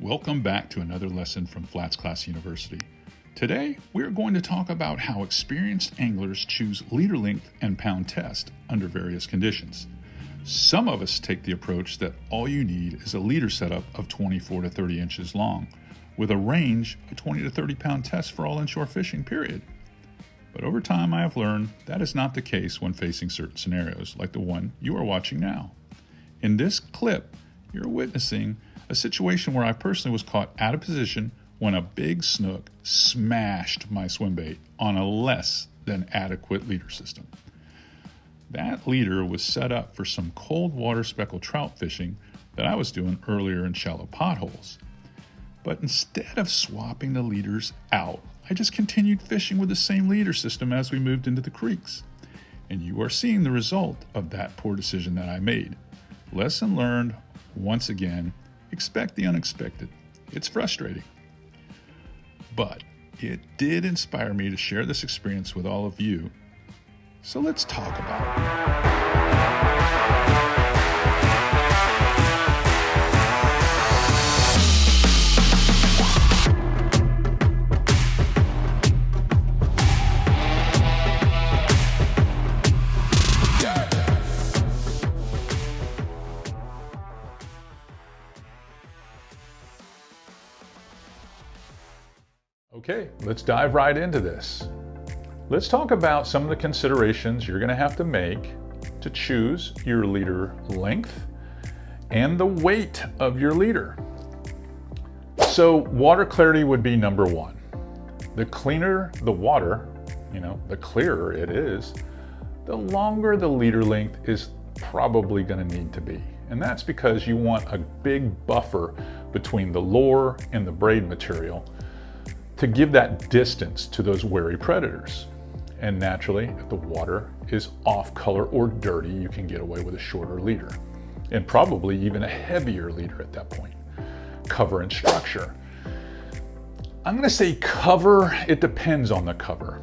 Welcome back to another lesson from FlatsClass University. Today, we are going to talk about how experienced anglers choose leader length and pound test under various conditions. Some of us take the approach that all you need is a leader setup of 24 to 30 inches long, with a range of 20 to 30 pound test for all inshore fishing, period. But over time, I have learned that is not the case when facing certain scenarios, like the one you are watching now. In this clip, you're witnessing a situation where I personally was caught out of position when a big snook smashed my swim bait on a less than adequate leader system. That leader was set up for some cold water speckled trout fishing that I was doing earlier in shallow potholes. But instead of swapping the leaders out, I just continued fishing with the same leader system as we moved into the creeks. And you are seeing the result of that poor decision that I made. Lesson learned, once again, expect the unexpected. It's frustrating. But it did inspire me to share this experience with all of you. So let's talk about it. Okay, let's dive right into this. Let's talk about some of the considerations you're going to have to make to choose your leader length and the weight of your leader. So water clarity would be number one. The cleaner the water, the clearer it is, the longer the leader length is probably going to need to be. And that's because you want a big buffer between the lure and the braid material to give that distance to those wary predators. And naturally, if the water is off color or dirty, you can get away with a shorter leader, and probably even a heavier leader at that point. Cover and structure. I'm gonna say cover, it depends on the cover.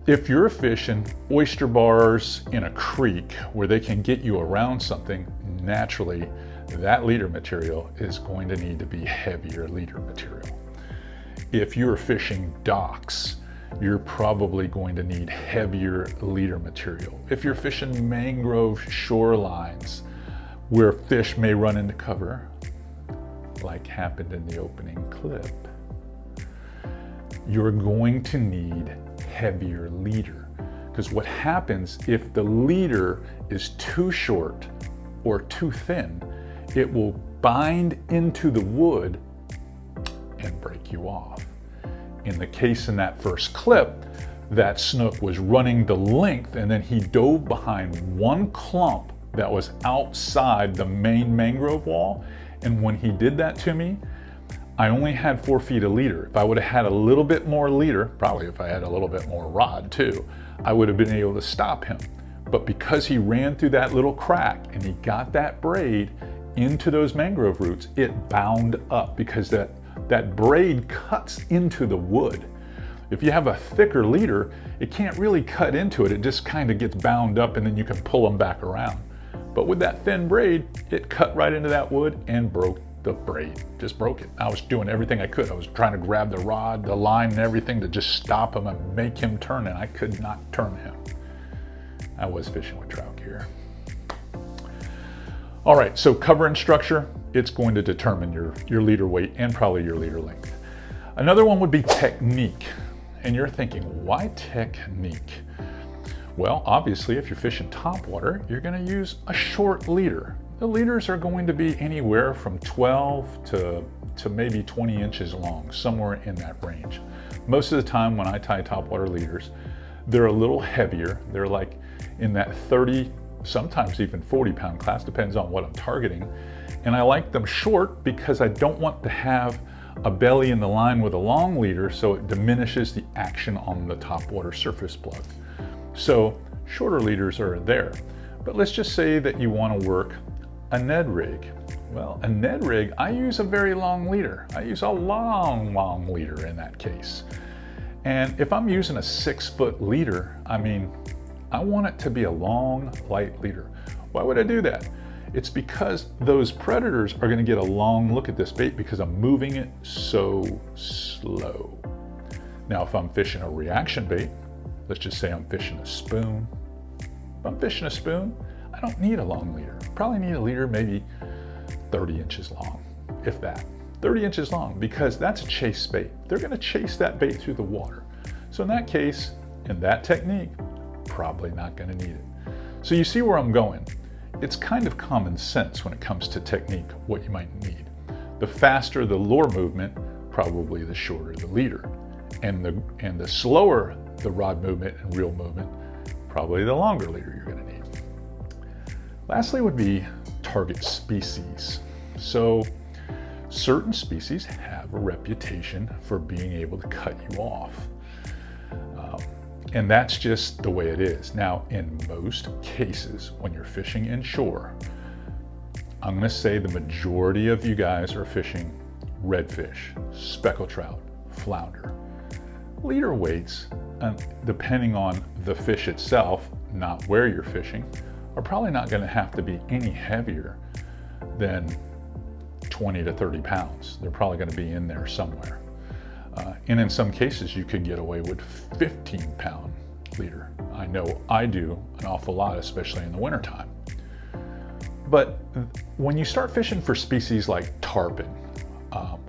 If you're fishing oyster bars in a creek where they can get you around something, naturally, that leader material is going to need to be heavier leader material. If you're fishing docks, you're probably going to need heavier leader material. If you're fishing mangrove shorelines where fish may run into cover, like happened in the opening clip, you're going to need heavier leader. Because what happens if the leader is too short or too thin, it will bind into the wood and break you off. In the case in that first clip, that snook was running the length and then he dove behind one clump that was outside the main mangrove wall. And when he did that to me, I only had 4 feet of leader. If I would have had a little bit more leader, probably if I had a little bit more rod too, I would have been able to stop him. But because he ran through that little crack and he got that braid into those mangrove roots, it bound up because that braid cuts into the wood. If you have a thicker leader, it can't really cut into it. It just kind of gets bound up and then you can pull them back around. But with that thin braid, it cut right into that wood and broke the braid, just broke it. I was doing everything I could. I was trying to grab the rod, the line and everything to just stop him and make him turn, and I could not turn him. I was fishing with trout gear. All right, so cover and structure, it's going to determine your leader weight and probably your leader length. Another one would be technique. And you're thinking, why technique? Well, obviously, if you're fishing topwater, you're gonna use a short leader. The leaders are going to be anywhere from 12 to maybe 20 inches long, somewhere in that range. Most of the time when I tie topwater leaders, they're a little heavier. They're like in that 30, sometimes even 40 pound class, depends on what I'm targeting. And I like them short because I don't want to have a belly in the line with a long leader, so it diminishes the action on the topwater surface plug. So shorter leaders are there. But let's just say that you want to work a Ned rig. Well, a Ned rig, I use a very long leader. I use a long leader in that case. And if I'm using a 6-foot leader, I want it to be a long, light leader. Why would I do that? It's because those predators are going to get a long look at this bait because I'm moving it so slow. Now, if I'm fishing a reaction bait, let's just say I'm fishing a spoon. If I'm fishing a spoon, I don't need a long leader. Probably need a leader maybe 30 inches long, if that. 30 inches long, because that's a chase bait. They're going to chase that bait through the water. So in that case, in that technique, probably not going to need it. So you see where I'm going. It's kind of common sense when it comes to technique, what you might need. The faster the lure movement, probably the shorter the leader. And the slower the rod movement and reel movement, probably the longer leader you're going to need. Lastly would be target species. So certain species have a reputation for being able to cut you off. And that's just the way it is. Now, in most cases, when you're fishing inshore, I'm gonna say the majority of you guys are fishing redfish, speckled trout, flounder. Leader weights, depending on the fish itself, not where you're fishing, are probably not gonna have to be any heavier than 20 to 30 pounds. They're probably gonna be in there somewhere. And in some cases, you could get away with 15-pound leader. I know I do an awful lot, especially in the wintertime. But when you start fishing for species like tarpon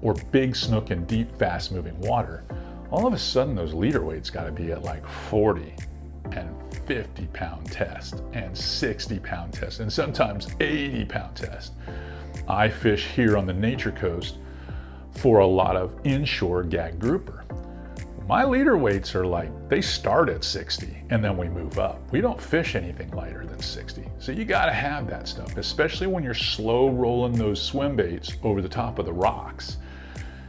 or big snook in deep, fast-moving water, all of a sudden those leader weights got to be at like 40 and 50-pound test and 60-pound test and sometimes 80-pound test. I fish here on the Nature Coast for a lot of inshore gag grouper. My leader weights are like, they start at 60 and then we move up. We don't fish anything lighter than 60. So you gotta have that stuff, especially when you're slow rolling those swim baits over the top of the rocks.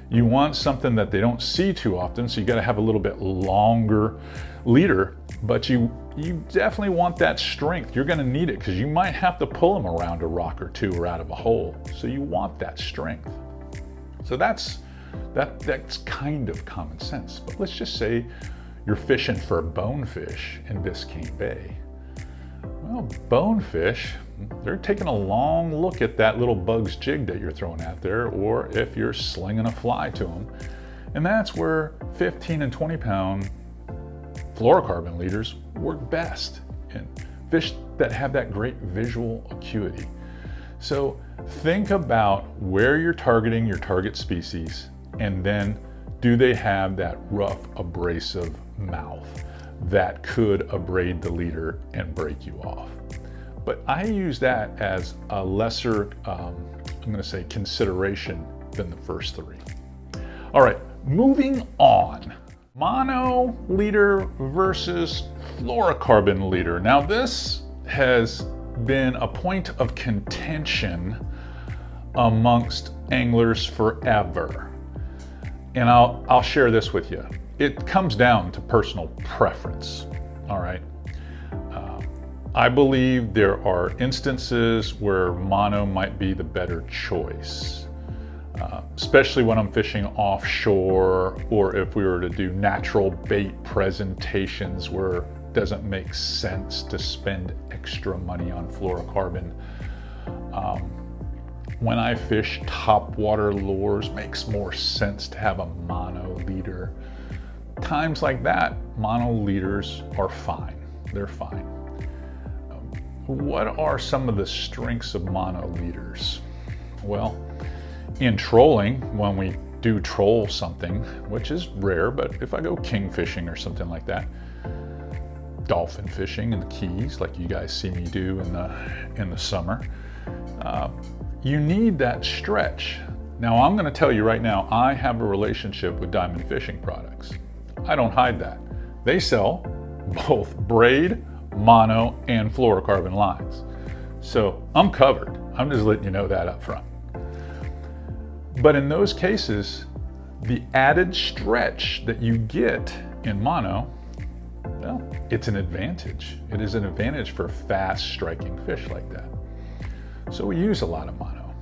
You want something that they don't see too often, so you gotta have a little bit longer leader, but you definitely want that strength. You're gonna need it because you might have to pull them around a rock or two or out of a hole. So you want that strength. So that's kind of common sense. But let's just say you're fishing for bonefish in Biscayne Bay. Well, bonefish, they're taking a long look at that little bug's jig that you're throwing out there, or if you're slinging a fly to them. And that's where 15 and 20-pound fluorocarbon leaders work best, and fish that have that great visual acuity. So think about where you're targeting your target species, and then do they have that rough, abrasive mouth that could abrade the leader and break you off. But I use that as a lesser, I'm gonna say, consideration than the first three. All right, moving on. Mono leader versus fluorocarbon leader. Now this has been a point of contention amongst anglers forever. And I'll share this with you. It comes down to personal preference, all right? I believe there are instances where mono might be the better choice, especially when I'm fishing offshore, or if we were to do natural bait presentations where it doesn't make sense to spend extra money on fluorocarbon. When I fish topwater lures, makes more sense to have a mono leader. Times like that, mono leaders are fine. They're fine. What are some of the strengths of mono leaders? Well, in trolling, when we do troll something, which is rare, but if I go king fishing or something like that, dolphin fishing in the Keys, like you guys see me do in the summer, you need that stretch. Now, I'm gonna tell you right now, I have a relationship with Diamond Fishing Products. I don't hide that. They sell both braid, mono, and fluorocarbon lines. So I'm covered. I'm just letting you know that up front. But in those cases, the added stretch that you get in mono, well, it's an advantage. It is an advantage for fast striking fish like that. So we use a lot of mono.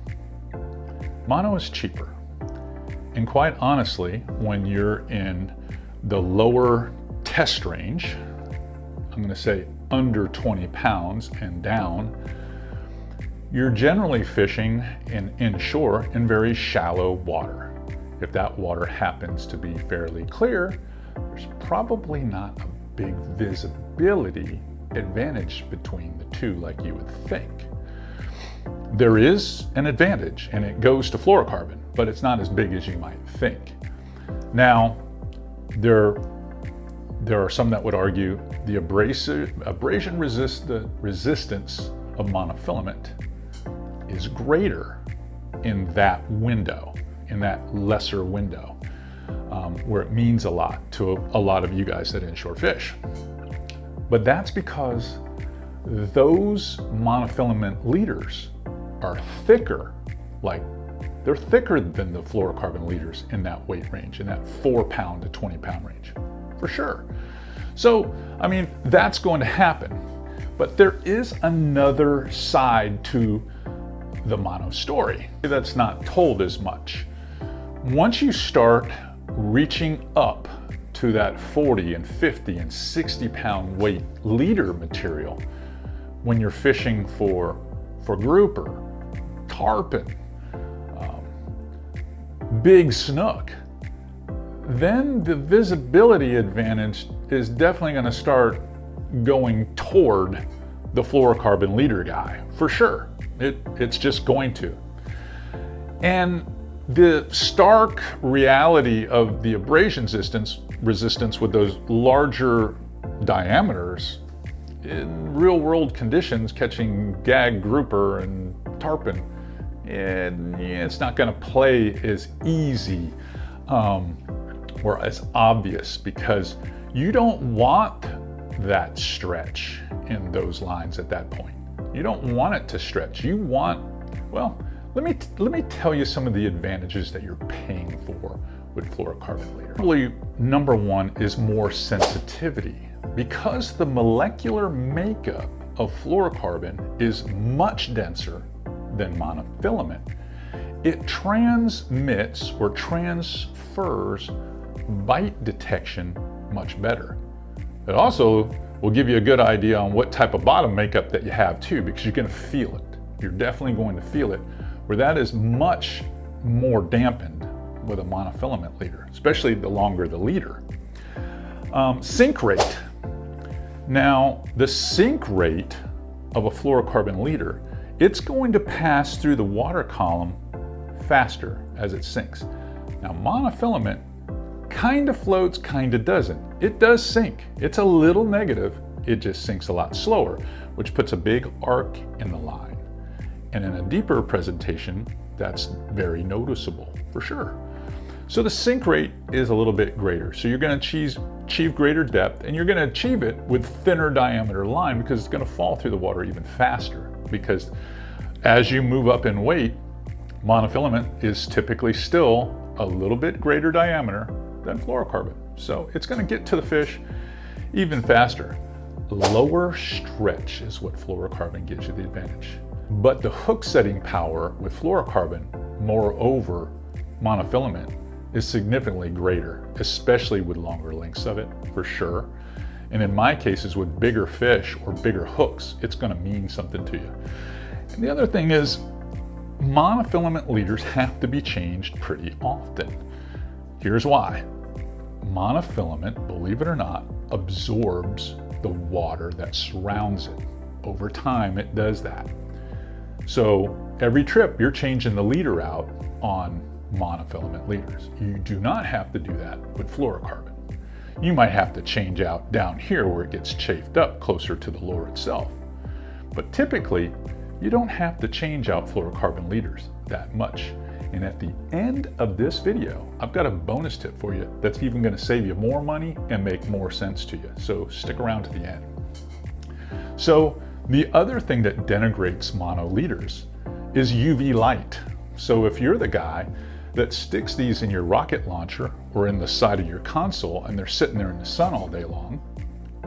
Mono is cheaper. And quite honestly, when you're in the lower test range, I'm gonna say under 20 pounds and down, you're generally fishing inshore in very shallow water. If that water happens to be fairly clear, there's probably not a big visibility advantage between the two like you would think. There is an advantage, and it goes to fluorocarbon, but it's not as big as you might think. Now, there are some that would argue the abrasion resistance of monofilament is greater in that window, in that lesser window, where it means a lot to a lot of you guys that inshore fish. But that's because those monofilament leaders are thicker, like they're thicker than the fluorocarbon leaders in that weight range, in that 4 pound to 20 pound range, for sure. So, I mean, that's going to happen. But there is another side to the mono story that's not told as much. Once you start reaching up to that 40 and 50 and 60 pound weight leader material, when you're fishing for grouper, tarpon, big snook, then the visibility advantage is definitely going to start going toward the fluorocarbon leader guy, for sure. It's just going to. And the stark reality of the abrasion resistance with those larger diameters in real world conditions, catching gag grouper and tarpon, and it's not going to play as easy or as obvious, because you don't want that stretch in those lines at that point. You don't want it to stretch. You want, well, let me tell you some of the advantages that you're paying for with fluorocarbon leader. Probably number one is more sensitivity. Because the molecular makeup of fluorocarbon is much denser than monofilament, it transmits or transfers bite detection much better. It also will give you a good idea on what type of bottom makeup that you have too, because you're going to feel it. You're definitely going to feel it, where that is much more dampened with a monofilament leader, especially the longer the leader. Sink rate. Now, the sink rate of a fluorocarbon leader, it's going to pass through the water column faster as it sinks. Now, monofilament kind of floats, kind of doesn't. It does sink. It's a little negative. It just sinks a lot slower, which puts a big arc in the line. And in a deeper presentation, that's very noticeable for sure. So the sink rate is a little bit greater. So you're going to achieve greater depth, and you're going to achieve it with thinner diameter line, because it's going to fall through the water even faster. Because as you move up in weight, monofilament is typically still a little bit greater diameter than fluorocarbon. So it's going to get to the fish even faster. Lower stretch is what fluorocarbon gives you the advantage. But the hook setting power with fluorocarbon, moreover, monofilament, is significantly greater, especially with longer lengths of it, for sure. And in my cases, with bigger fish or bigger hooks, it's going to mean something to you. And the other thing is, monofilament leaders have to be changed pretty often. Here's why. Monofilament, believe it or not, absorbs the water that surrounds it. Over time, it does that. So every trip, you're changing the leader out on monofilament leaders. You do not have to do that with fluorocarbon. You might have to change out down here where it gets chafed up closer to the lure itself. But typically, you don't have to change out fluorocarbon leaders that much. And at the end of this video, I've got a bonus tip for you that's even going to save you more money and make more sense to you. So stick around to the end. So the other thing that denigrates mono leaders is UV light. So if you're the guy that sticks these in your rocket launcher or in the side of your console and they're sitting there in the sun all day long,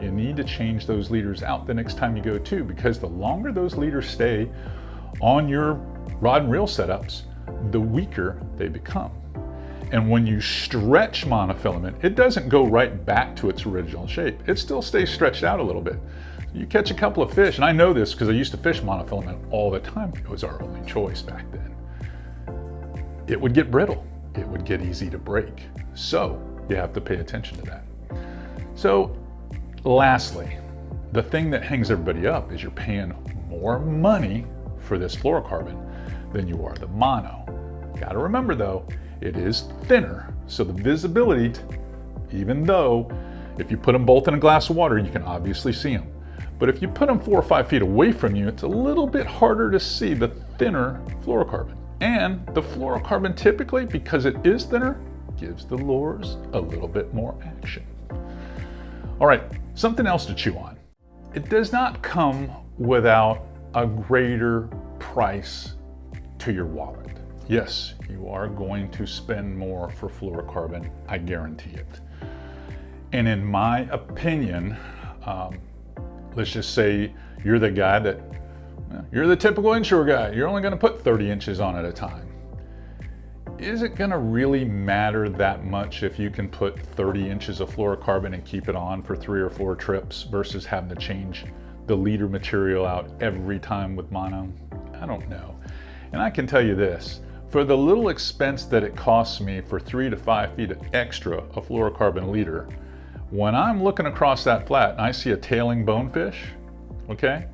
you need to change those leaders out the next time you go too, because the longer those leaders stay on your rod and reel setups, the weaker they become. And when you stretch monofilament, it doesn't go right back to its original shape. It still stays stretched out a little bit. You catch a couple of fish, and I know this because I used to fish monofilament all the time. It was our only choice back then. It would get brittle. It would get easy to break. So you have to pay attention to that. So lastly, the thing that hangs everybody up is you're paying more money for this fluorocarbon than you are the mono. Gotta remember though, it is thinner. So the visibility, even though if you put them both in a glass of water, you can obviously see them. But if you put them 4 or 5 feet away from you, it's a little bit harder to see the thinner fluorocarbon. And the fluorocarbon typically, because it is thinner, gives the lures a little bit more action. All right, something else to chew on. It does not come without a greater price to your wallet. Yes, you are going to spend more for fluorocarbon, I guarantee it. And in my opinion, let's just say you're the guy that, you're the typical inshore guy. You're only gonna put 30 inches on at a time. Is it gonna really matter that much if you can put 30 inches of fluorocarbon and keep it on for 3 or 4 trips versus having to change the leader material out every time with mono? I don't know. And I can tell you this, for the little expense that it costs me for 3 to 5 feet extra of fluorocarbon leader, when I'm looking across that flat and I see a tailing bonefish, okay,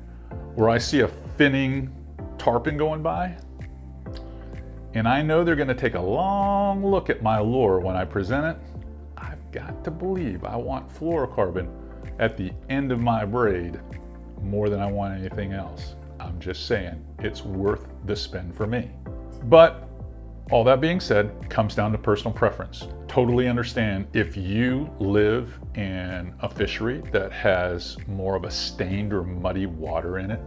or I see a finning tarpon going by, and I know they're gonna take a long look at my lure when I present it, I've got to believe I want fluorocarbon at the end of my braid more than I want anything else. I'm just saying, it's worth the spend for me. But all that being said, comes down to personal preference. Totally understand if you live in a fishery that has more of a stained or muddy water in it,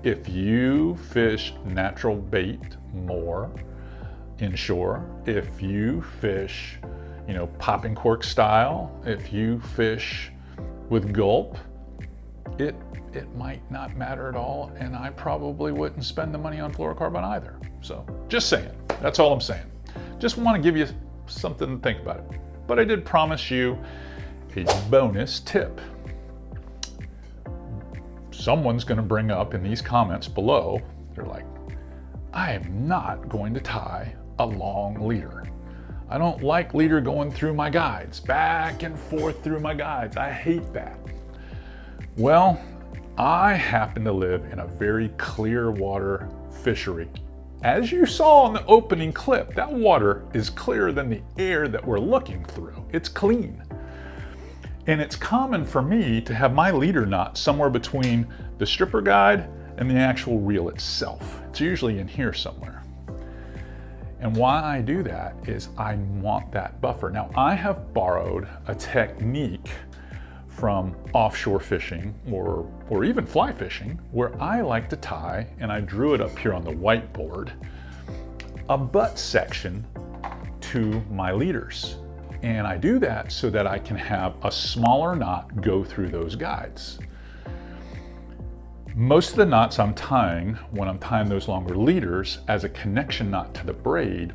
if you fish natural bait more inshore, if you fish, popping cork style, if you fish with gulp, it might not matter at all, and I probably wouldn't spend the money on fluorocarbon either. So just saying, that's all I'm saying. Just want to give you something to think about it. But I did promise you a bonus tip. Someone's going to bring up in these comments below, they're like, I am not going to tie a long leader. I don't like leader going through my guides, back and forth through my guides. I hate that. Well, I happen to live in a very clear water fishery. As you saw in the opening clip, that water is clearer than the air that we're looking through. It's clean. And it's common for me to have my leader knot somewhere between the stripper guide and the actual reel itself. It's usually in here somewhere. And why I do that is I want that buffer. Now, I have borrowed a technique from offshore fishing or even fly fishing, where I like to tie, and I drew it up here on the whiteboard, a butt section to my leaders. And I do that so that I can have a smaller knot go through those guides. Most of the knots I'm tying, when I'm tying those longer leaders, as a connection knot to the braid,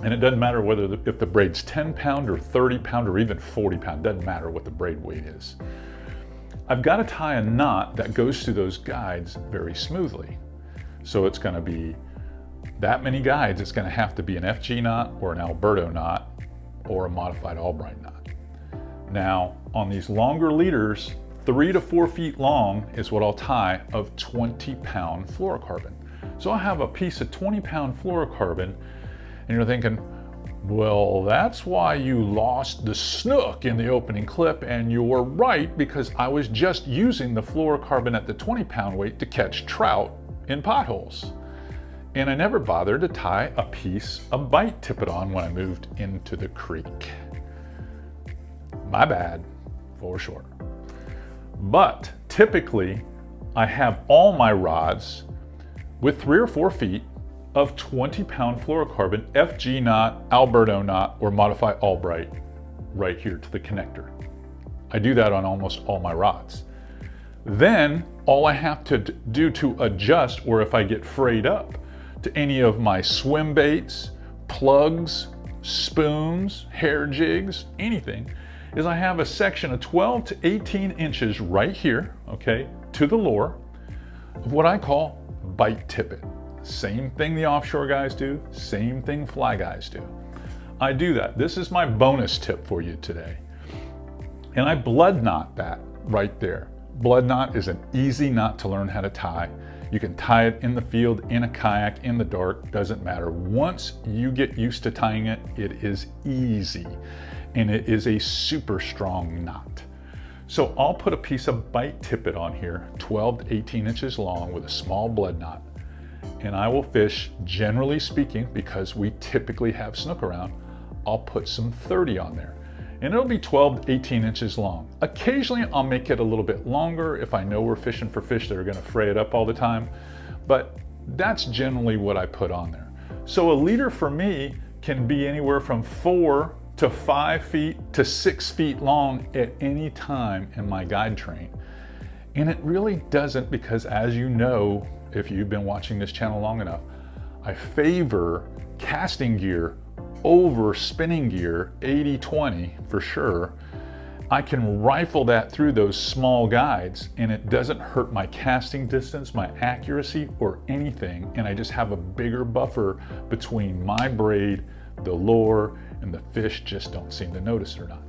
and it doesn't matter whether if the braid's 10 pound or 30 pound or even 40 pound, doesn't matter what the braid weight is. I've got to tie a knot that goes through those guides very smoothly. So it's going to be that many guides, it's going to have to be an FG knot or an Alberto knot or a modified Albright knot. Now, on these longer leaders, 3 to 4 feet long is what I'll tie of 20 pound fluorocarbon. So I have a piece of 20 pound fluorocarbon, and you're thinking, well, that's why you lost the snook in the opening clip, and you're right, because I was just using the fluorocarbon at the 20 pound weight to catch trout in potholes. And I never bothered to tie a piece of bite tippet on when I moved into the creek. My bad, for sure. But typically, I have all my rods with 3 or 4 feet of 20 pound fluorocarbon, FG knot, Alberto knot, or modified Albright right here to the connector. I do that on almost all my rods. Then all I have to do to adjust, or if I get frayed up, to any of my swim baits, plugs, spoons, hair jigs, anything, is I have a section of 12 to 18 inches right here, okay, to the lure of what I call bite tippet. Same thing the offshore guys do, same thing fly guys do. I do that. This is my bonus tip for you today. And I blood knot that right there. Blood knot is an easy knot to learn how to tie. You can tie it in the field, in a kayak, in the dark, doesn't matter. Once you get used to tying it, it is easy. And it is a super strong knot. So I'll put a piece of bite tippet on here, 12 to 18 inches long with a small blood knot. And I will fish, generally speaking, because we typically have snook around, I'll put some 30 on there. And it'll be 12 to 18 inches long. Occasionally I'll make it a little bit longer if I know we're fishing for fish that are gonna fray it up all the time, but that's generally what I put on there. So a leader for me can be anywhere from 4 to 5 feet to 6 feet long at any time in my guide train. And it really doesn't, because as you know, if you've been watching this channel long enough, I favor casting gear over spinning gear, 80-20 for sure. I can rifle that through those small guides and it doesn't hurt my casting distance, my accuracy, or anything. And I just have a bigger buffer between my braid, the lure, and the fish just don't seem to notice it or not.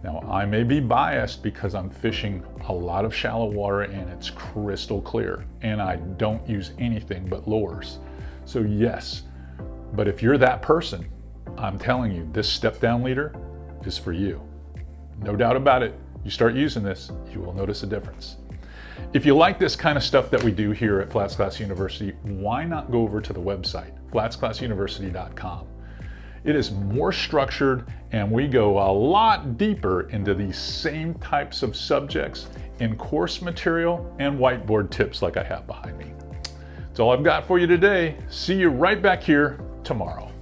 Now, I may be biased because I'm fishing a lot of shallow water and it's crystal clear and I don't use anything but lures. So yes, but if you're that person, I'm telling you, this step down leader is for you. No doubt about it. You start using this, you will notice a difference. If you like this kind of stuff that we do here at FlatsClass University, why not go over to the website, flatsclassuniversity.com. It is more structured and we go a lot deeper into these same types of subjects in course material and whiteboard tips like I have behind me. That's all I've got for you today. See you right back here tomorrow.